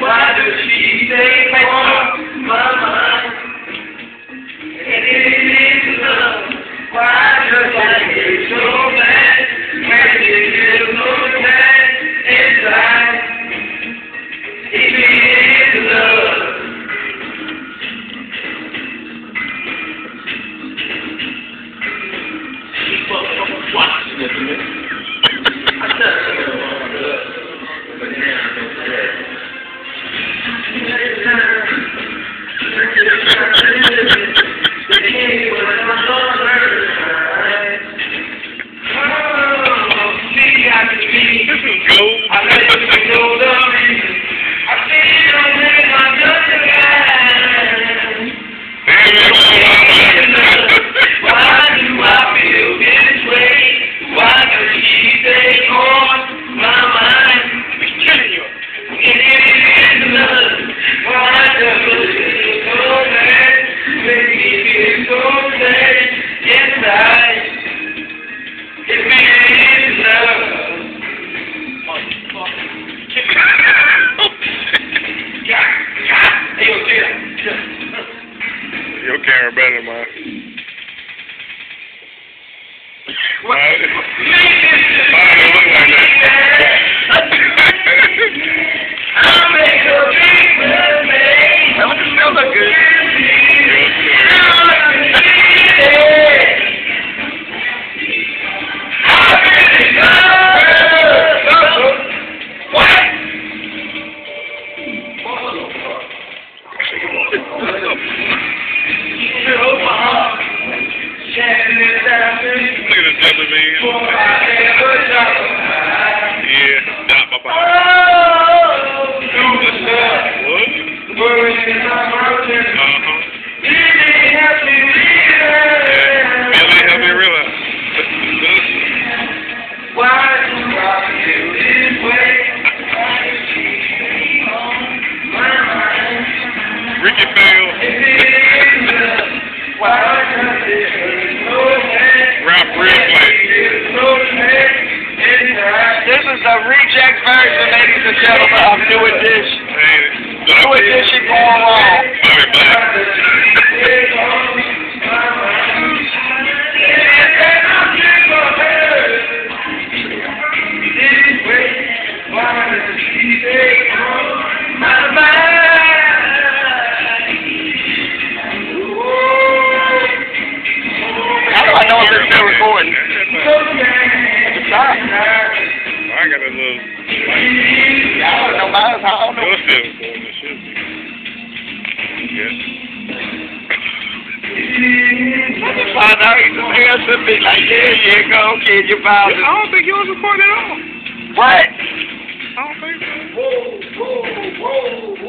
Why does she stay on my mind? It is love. Why does I get so mad? When you feel so bad inside. It is love. Keep watching it. I said but now I don't care. Your camera better than mine. Mine don't look like that. That still look good. Ricky fail. Rap real play. This is the reject version, ladies and gentlemen, of New Edition. New Edition going wrong. Recording. I got a little. I don't know mine's how. You're still recording. It should be. Yes. Let me find out. Somebody else would be like, yeah, go, kid, you found it. I don't think you was recording at all. What? I don't think so. Whoa, whoa, whoa.